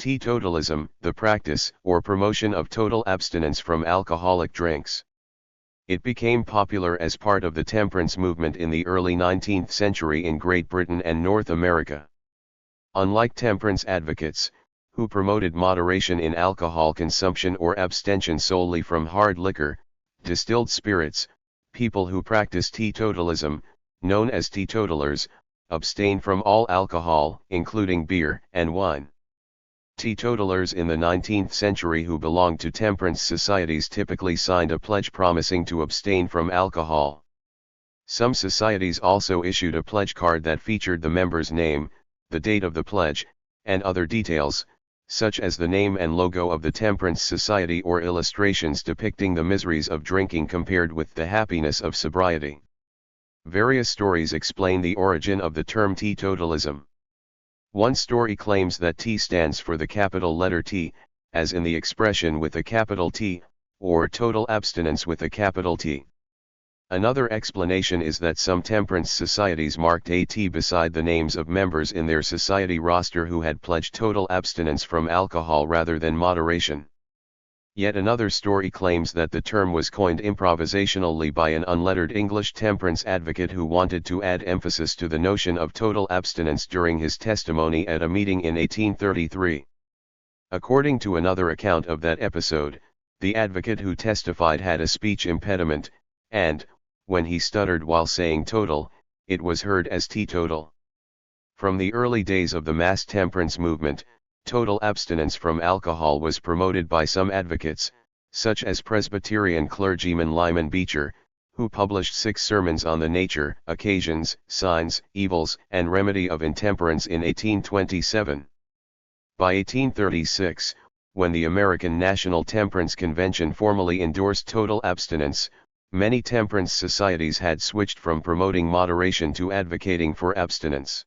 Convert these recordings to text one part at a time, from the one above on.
Teetotalism, the practice or promotion of total abstinence from alcoholic drinks. It became popular as part of the temperance movement in the early 19th century in Great Britain and North America. Unlike temperance advocates, who promoted moderation in alcohol consumption or abstention solely from hard liquor, distilled spirits, people who practice teetotalism, known as teetotalers, abstain from all alcohol, including beer and wine. Teetotalers in the 19th century who belonged to temperance societies typically signed a pledge promising to abstain from alcohol. Some societies also issued a pledge card that featured the member's name, the date of the pledge, and other details, such as the name and logo of the temperance society or illustrations depicting the miseries of drinking compared with the happiness of sobriety. Various stories explain the origin of the term teetotalism. One story claims that T stands for the capital letter T, as in the expression with a capital T, or total abstinence with a capital T. Another explanation is that some temperance societies marked a T beside the names of members in their society roster who had pledged total abstinence from alcohol rather than moderation. Yet another story claims that the term was coined improvisationally by an unlettered English temperance advocate who wanted to add emphasis to the notion of total abstinence during his testimony at a meeting in 1833. According to another account of that episode, the advocate who testified had a speech impediment, and, when he stuttered while saying total, it was heard as teetotal. From the early days of the mass temperance movement, total abstinence from alcohol was promoted by some advocates, such as Presbyterian clergyman Lyman Beecher, who published 6 sermons on the nature, occasions, signs, evils, and remedy of intemperance in 1827. By 1836, when the American National Temperance Convention formally endorsed total abstinence, many temperance societies had switched from promoting moderation to advocating for abstinence.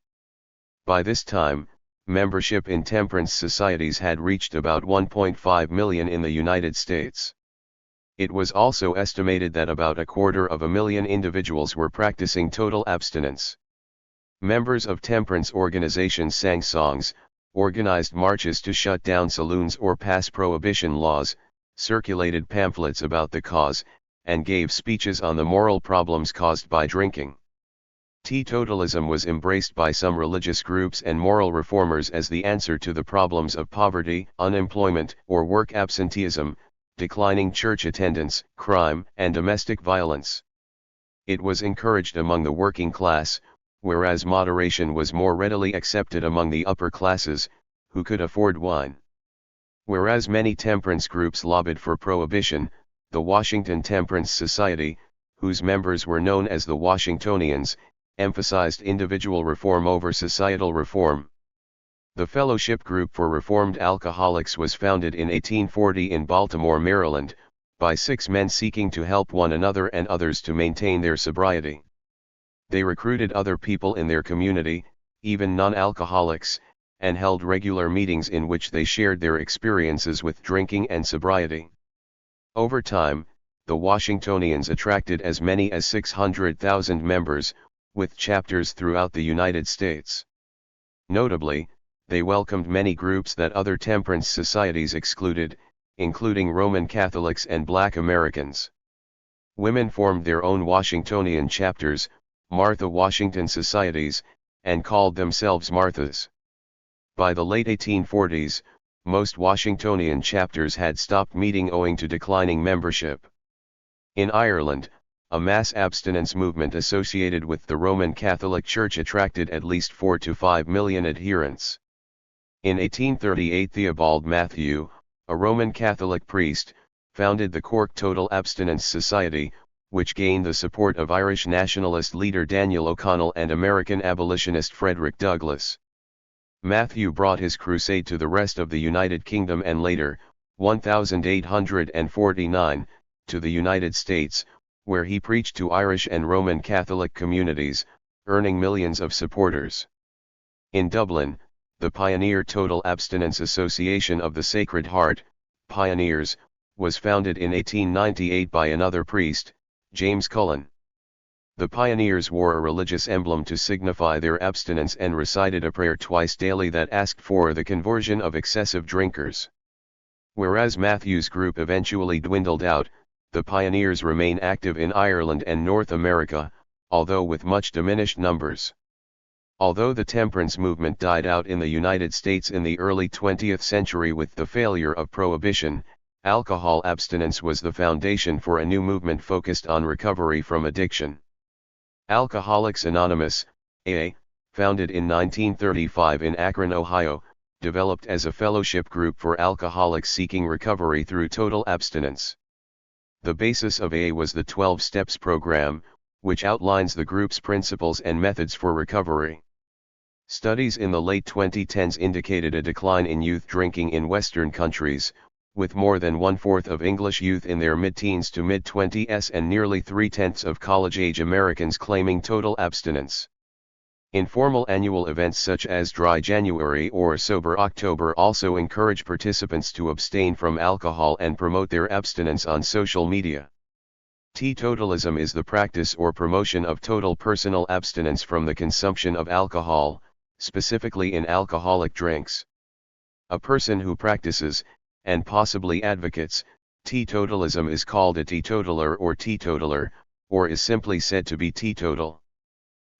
By this time, membership in temperance societies had reached about 1.5 million in the United States. It was also estimated that about 250,000 individuals were practicing total abstinence. Members of temperance organizations sang songs, organized marches to shut down saloons or pass prohibition laws, circulated pamphlets about the cause, and gave speeches on the moral problems caused by drinking. Teetotalism was embraced by some religious groups and moral reformers as the answer to the problems of poverty, unemployment, or work absenteeism, declining church attendance, crime, and domestic violence. It was encouraged among the working class, whereas moderation was more readily accepted among the upper classes, who could afford wine. Whereas many temperance groups lobbied for prohibition, the Washington Temperance Society, whose members were known as the Washingtonians, emphasized individual reform over societal reform. The Fellowship Group for Reformed Alcoholics was founded in 1840 in Baltimore, Maryland, by 6 men seeking to help one another and others to maintain their sobriety. They recruited other people in their community, even non-alcoholics, and held regular meetings in which they shared their experiences with drinking and sobriety. Over time, the Washingtonians attracted as many as 600,000 members, with chapters throughout the United States. Notably, they welcomed many groups that other temperance societies excluded, including Roman Catholics and Black Americans. Women formed their own Washingtonian chapters, Martha Washington societies, and called themselves Marthas. By the late 1840s, most Washingtonian chapters had stopped meeting owing to declining membership. In Ireland, a mass abstinence movement associated with the Roman Catholic Church attracted at least 4 to 5 million adherents. In 1838 Theobald Matthew, a Roman Catholic priest, founded the Cork Total Abstinence Society, which gained the support of Irish nationalist leader Daniel O'Connell and American abolitionist Frederick Douglass. Matthew brought his crusade to the rest of the United Kingdom and later, 1849, to the United States, where he preached to Irish and Roman Catholic communities, earning millions of supporters. In Dublin, the Pioneer Total Abstinence Association of the Sacred Heart, Pioneers, was founded in 1898 by another priest, James Cullen. The pioneers wore a religious emblem to signify their abstinence and recited a prayer twice daily that asked for the conversion of excessive drinkers. Whereas Matthew's group eventually dwindled out, the pioneers remain active in Ireland and North America, although with much diminished numbers. Although the temperance movement died out in the United States in the early 20th century with the failure of prohibition, alcohol abstinence was the foundation for a new movement focused on recovery from addiction. Alcoholics Anonymous, AA, founded in 1935 in Akron, Ohio, developed as a fellowship group for alcoholics seeking recovery through total abstinence. The basis of AA was the 12 Steps program, which outlines the group's principles and methods for recovery. Studies in the late 2010s indicated a decline in youth drinking in Western countries, with more than one-fourth of English youth in their mid-teens to mid-20s and nearly three-tenths of college-age Americans claiming total abstinence. Informal annual events such as Dry January or Sober October also encourage participants to abstain from alcohol and promote their abstinence on social media. Teetotalism is the practice or promotion of total personal abstinence from the consumption of alcohol, specifically in alcoholic drinks. A person who practices, and possibly advocates, teetotalism is called a teetotaler or teetotaller, or is simply said to be teetotal.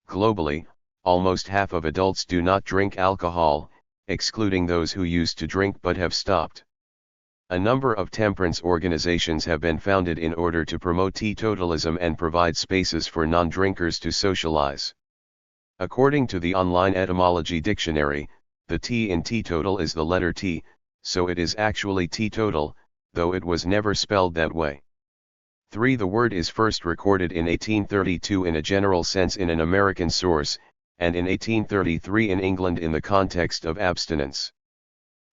Globally, almost half of adults do not drink alcohol, excluding those who used to drink but have stopped. A number of temperance organizations have been founded in order to promote teetotalism and provide spaces for non-drinkers to socialize. According to the online etymology dictionary, the T in teetotal is the letter T, so it is actually teetotal, though it was never spelled that way. 3. The word is first recorded in 1832 in a general sense in an American source, and in 1833 in England in the context of abstinence.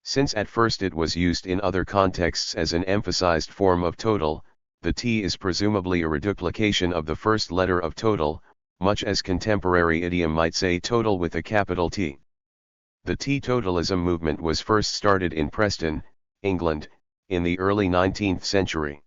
Since at first it was used in other contexts as an emphasized form of total, the T is presumably a reduplication of the first letter of total, much as contemporary idiom might say total with a capital T. The teetotalism movement was first started in Preston, England, in the early 19th century.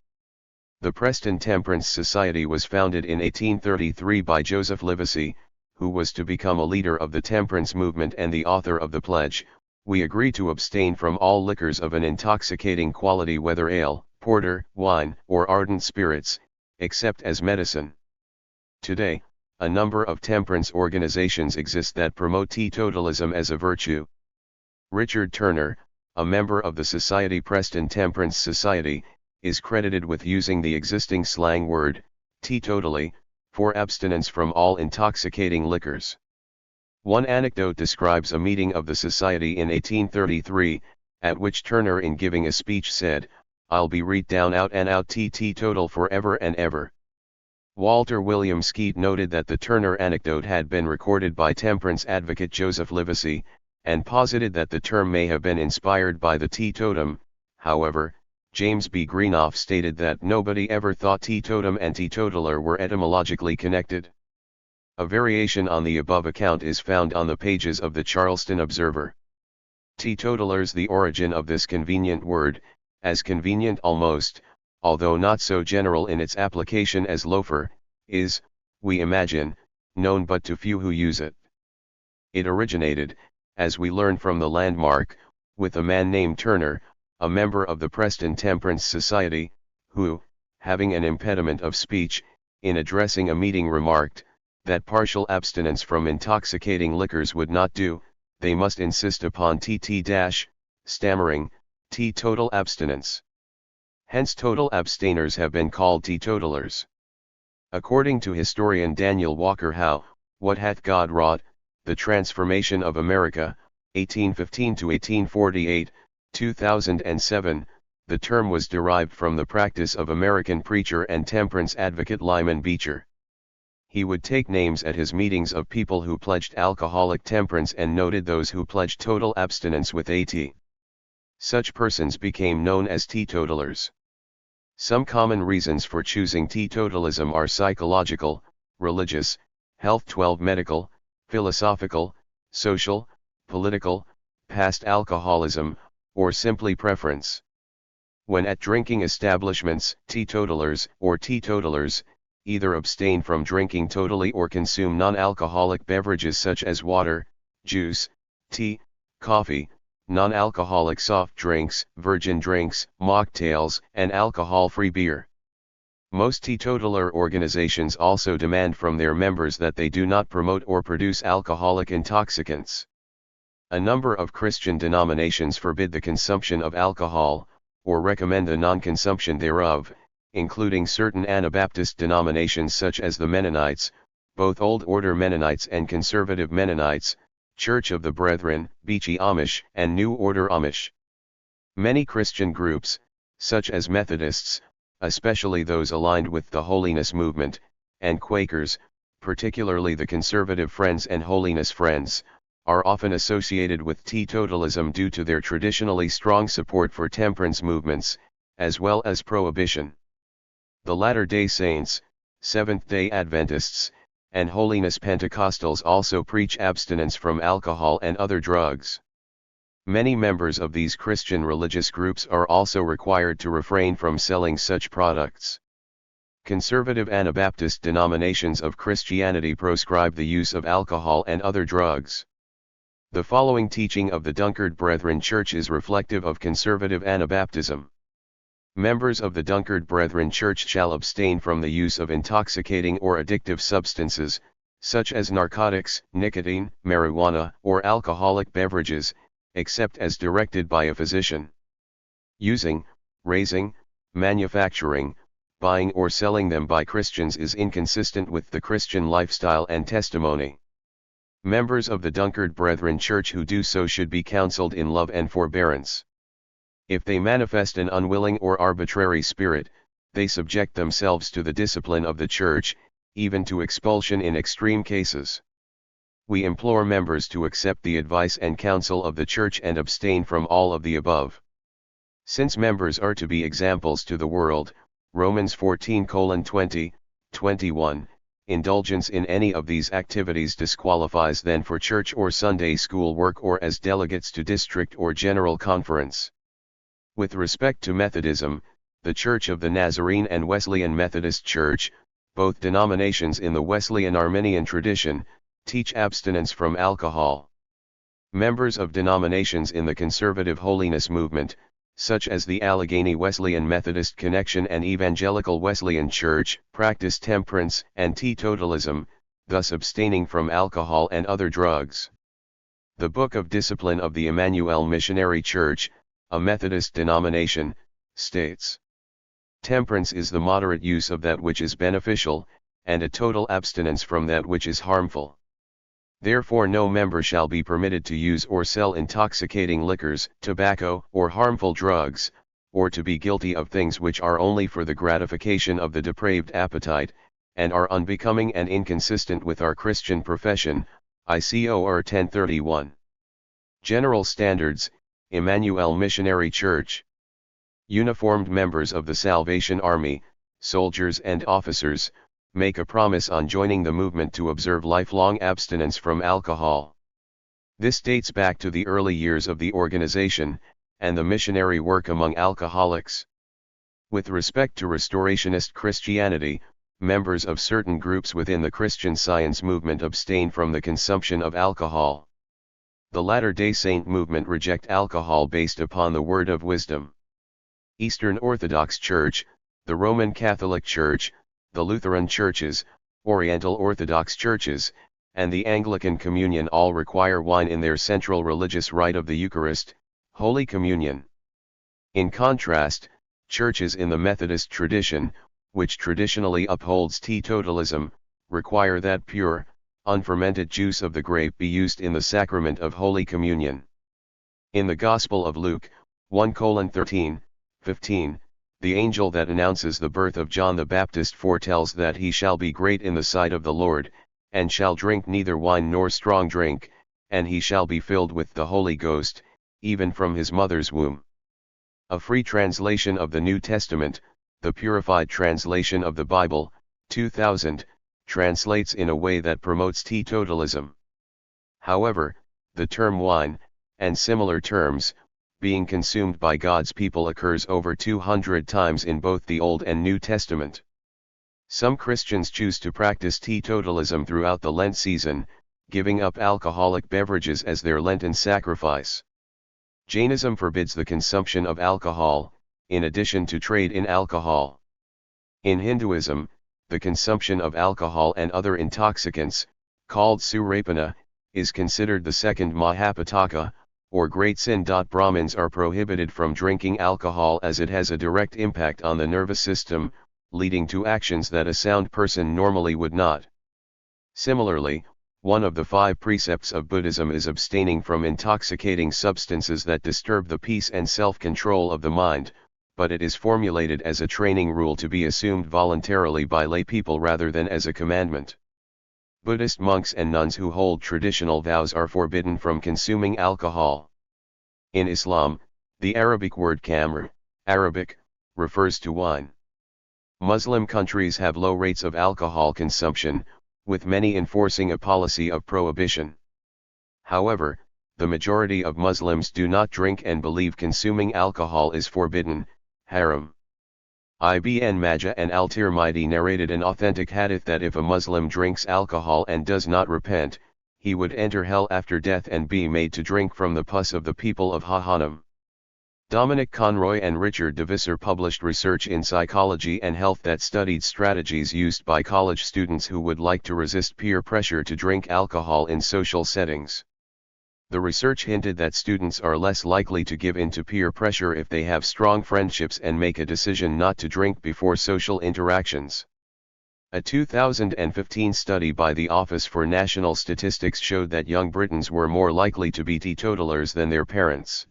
The Preston Temperance Society was founded in 1833 by Joseph Livesey, who was to become a leader of the temperance movement and the author of the pledge, "We agree to abstain from all liquors of an intoxicating quality, whether ale, porter, wine, or ardent spirits, except as medicine." Today, a number of temperance organizations exist that promote teetotalism as a virtue. Richard Turner, a member of the Society Preston Temperance Society, is credited with using the existing slang word, teetotally, for abstinence from all intoxicating liquors. One anecdote describes a meeting of the society in 1833, at which Turner in giving a speech said, "I'll be reet down out and out teetotal forever and ever." Walter William Skeet noted that the Turner anecdote had been recorded by temperance advocate Joseph Livesey, and posited that the term may have been inspired by the teetotum. However, James B. Greenough stated that nobody ever thought teetotum and teetotaler were etymologically connected. A variation on the above account is found on the pages of the Charleston Observer. Teetotalers. The origin of this convenient word, as convenient almost, although not so general in its application as loafer, is, we imagine, known but to few who use it. It originated, as we learn from the landmark, with a man named Turner, a member of the Preston Temperance Society, who, having an impediment of speech, in addressing a meeting remarked, that partial abstinence from intoxicating liquors would not do, they must insist upon stammering, teetotal abstinence. Hence total abstainers have been called teetotalers. According to historian Daniel Walker Howe, What Hath God Wrought? The Transformation of America, 1815 to 1848, 2007, the term was derived from the practice of American preacher and temperance advocate Lyman Beecher. He would take names at his meetings of people who pledged alcoholic temperance and noted those who pledged total abstinence with a T. Such persons became known as teetotalers. Some common reasons for choosing teetotalism are psychological, religious, health, 12 medical, philosophical, social, political, past alcoholism, or simply preference. When at drinking establishments, teetotalers or teetotalers, either abstain from drinking totally or consume non-alcoholic beverages such as water, juice, tea, coffee, non-alcoholic soft drinks, virgin drinks, mocktails, and alcohol-free beer. Most teetotaler organizations also demand from their members that they do not promote or produce alcoholic intoxicants. A number of Christian denominations forbid the consumption of alcohol, or recommend the non-consumption thereof, including certain Anabaptist denominations such as the Mennonites, both Old Order Mennonites and Conservative Mennonites, Church of the Brethren, Beachy Amish, and New Order Amish. Many Christian groups, such as Methodists, especially those aligned with the Holiness Movement, and Quakers, particularly the Conservative Friends and Holiness Friends, are often associated with teetotalism due to their traditionally strong support for temperance movements, as well as prohibition. The Latter-day Saints, Seventh-day Adventists, and Holiness Pentecostals also preach abstinence from alcohol and other drugs. Many members of these Christian religious groups are also required to refrain from selling such products. Conservative Anabaptist denominations of Christianity proscribe the use of alcohol and other drugs. The following teaching of the Dunkard Brethren Church is reflective of conservative Anabaptism. Members of the Dunkard Brethren Church shall abstain from the use of intoxicating or addictive substances, such as narcotics, nicotine, marijuana, or alcoholic beverages, except as directed by a physician. Using, raising, manufacturing, buying or selling them by Christians is inconsistent with the Christian lifestyle and testimony. Members of the Dunkard Brethren Church who do so should be counseled in love and forbearance. If they manifest an unwilling or arbitrary spirit, they subject themselves to the discipline of the Church, even to expulsion in extreme cases. We implore members to accept the advice and counsel of the Church and abstain from all of the above. Since members are to be examples to the world, Romans 14:20, 21, indulgence in any of these activities disqualifies them for church or Sunday school work or as delegates to district or general conference. With respect to Methodism, the Church of the Nazarene and Wesleyan Methodist Church, both denominations in the Wesleyan Arminian tradition, teach abstinence from alcohol. Members of denominations in the conservative holiness movement, such as the Allegheny Wesleyan Methodist Connection and Evangelical Wesleyan Church, practice temperance and teetotalism, thus abstaining from alcohol and other drugs. The Book of Discipline of the Emmanuel Missionary Church, a Methodist denomination, states, "Temperance is the moderate use of that which is beneficial, and a total abstinence from that which is harmful. Therefore no member shall be permitted to use or sell intoxicating liquors, tobacco, or harmful drugs, or to be guilty of things which are only for the gratification of the depraved appetite, and are unbecoming and inconsistent with our Christian profession, ICOR 1031. General Standards, Emmanuel Missionary Church. Uniformed members of the Salvation Army, soldiers and officers, make a promise on joining the movement to observe lifelong abstinence from alcohol. This dates back to the early years of the organization, and the missionary work among alcoholics. With respect to Restorationist Christianity, members of certain groups within the Christian Science movement abstain from the consumption of alcohol. The Latter-day Saint movement reject alcohol based upon the word of wisdom. Eastern Orthodox Church, the Roman Catholic Church, the Lutheran churches, Oriental Orthodox churches, and the Anglican Communion all require wine in their central religious rite of the Eucharist, Holy Communion. In contrast, churches in the Methodist tradition, which traditionally upholds teetotalism, require that pure, unfermented juice of the grape be used in the sacrament of Holy Communion. In the Gospel of Luke, 1:13-15, the angel that announces the birth of John the Baptist foretells that he shall be great in the sight of the Lord, and shall drink neither wine nor strong drink, and he shall be filled with the Holy Ghost, even from his mother's womb. A free translation of the New Testament, the Purified Translation of the Bible, 2000, translates in a way that promotes teetotalism. However, the term wine, and similar terms, being consumed by God's people occurs over 200 times in both the Old and New Testament. Some Christians choose to practice teetotalism throughout the Lent season, giving up alcoholic beverages as their Lenten sacrifice. Jainism forbids the consumption of alcohol, in addition to trade in alcohol. In Hinduism, the consumption of alcohol and other intoxicants, called surapana, is considered the second Mahapataka, or great sin. Brahmins are prohibited from drinking alcohol as it has a direct impact on the nervous system, leading to actions that a sound person normally would not. Similarly, one of the 5 precepts of Buddhism is abstaining from intoxicating substances that disturb the peace and self-control of the mind, but it is formulated as a training rule to be assumed voluntarily by lay people rather than as a commandment. Buddhist monks and nuns who hold traditional vows are forbidden from consuming alcohol. In Islam, the Arabic word khamr, Arabic, refers to wine. Muslim countries have low rates of alcohol consumption, with many enforcing a policy of prohibition. However, the majority of Muslims do not drink and believe consuming alcohol is forbidden, haram. Ibn Majah and Al-Tirmidhi narrated an authentic hadith that if a Muslim drinks alcohol and does not repent, he would enter hell after death and be made to drink from the pus of the people of Jahannam. Dominic Conroy and Richard DeVisser published research in Psychology and Health that studied strategies used by college students who would like to resist peer pressure to drink alcohol in social settings. The research hinted that students are less likely to give in to peer pressure if they have strong friendships and make a decision not to drink before social interactions. A 2015 study by the Office for National Statistics showed that young Britons were more likely to be teetotalers than their parents.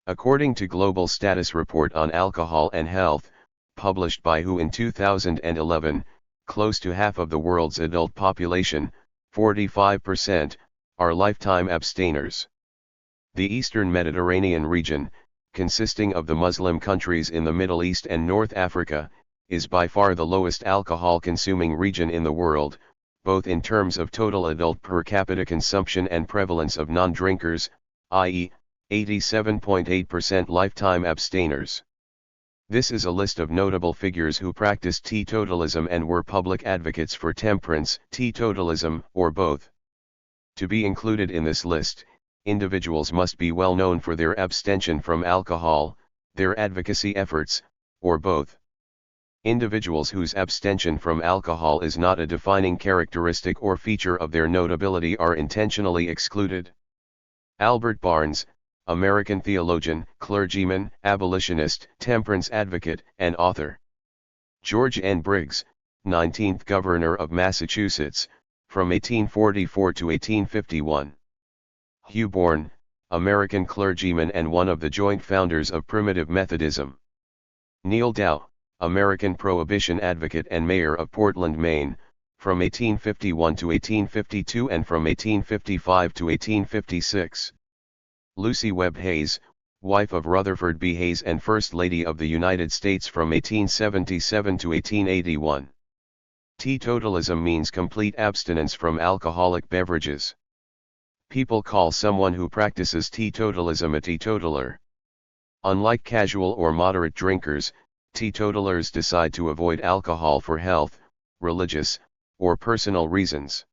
According to Global Status Report on Alcohol and Health, published by WHO in 2011, close to half of the world's adult population, 45%, are lifetime abstainers. The Eastern Mediterranean region, consisting of the Muslim countries in the Middle East and North Africa, is by far the lowest alcohol-consuming region in the world, both in terms of total adult per capita consumption and prevalence of non-drinkers, i.e., 87.8% lifetime abstainers. This is a list of notable figures who practiced teetotalism and were public advocates for temperance, teetotalism, or both. To be included in this list, individuals must be well known for their abstention from alcohol, their advocacy efforts, or both. Individuals whose abstention from alcohol is not a defining characteristic or feature of their notability are intentionally excluded. Albert Barnes, American theologian, clergyman, abolitionist, temperance advocate, and author. George N. Briggs, 19th Governor of Massachusetts, from 1844 to 1851. Hugh Bourne, American clergyman and one of the joint founders of Primitive Methodism. Neil Dow, American prohibition advocate and mayor of Portland, Maine, from 1851 to 1852 and from 1855 to 1856. Lucy Webb Hayes, wife of Rutherford B. Hayes and First Lady of the United States from 1877 to 1881. Teetotalism means complete abstinence from alcoholic beverages. People call someone who practices teetotalism a teetotaler. Unlike casual or moderate drinkers, teetotalers decide to avoid alcohol for health, religious, or personal reasons.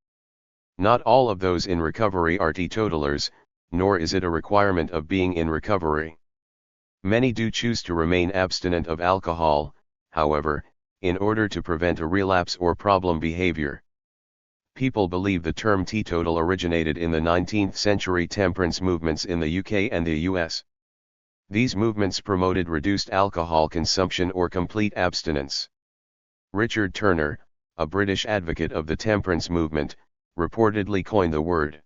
Not all of those in recovery are teetotalers, nor is it a requirement of being in recovery. Many do choose to remain abstinent of alcohol, however, in order to prevent a relapse or problem behavior. People believe the term teetotal originated in the 19th century temperance movements in the UK and the US. These movements promoted reduced alcohol consumption or complete abstinence. Richard Turner, a British advocate of the temperance movement, reportedly coined the word.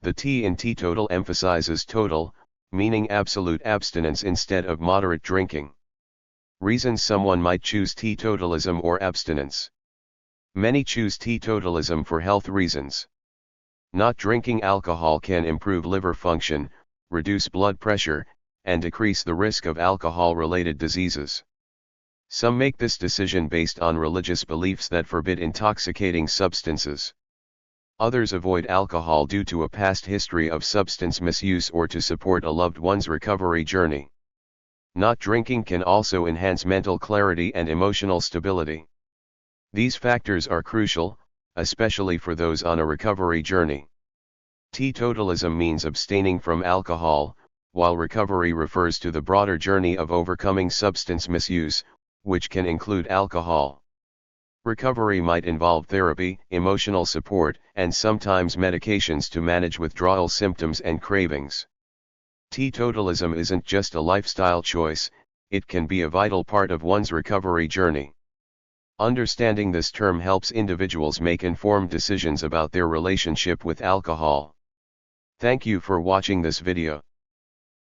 The T in teetotal emphasizes total, meaning absolute abstinence instead of moderate drinking. Reasons someone might choose teetotalism or abstinence. Many choose teetotalism for health reasons. Not drinking alcohol can improve liver function, reduce blood pressure, and decrease the risk of alcohol-related diseases. Some make this decision based on religious beliefs that forbid intoxicating substances. Others avoid alcohol due to a past history of substance misuse or to support a loved one's recovery journey. Not drinking can also enhance mental clarity and emotional stability. These factors are crucial, especially for those on a recovery journey. Teetotalism means abstaining from alcohol, while recovery refers to the broader journey of overcoming substance misuse, which can include alcohol. Recovery might involve therapy, emotional support, and sometimes medications to manage withdrawal symptoms and cravings. Teetotalism isn't just a lifestyle choice, it can be a vital part of one's recovery journey. Understanding this term helps individuals make informed decisions about their relationship with alcohol. Thank you for watching this video.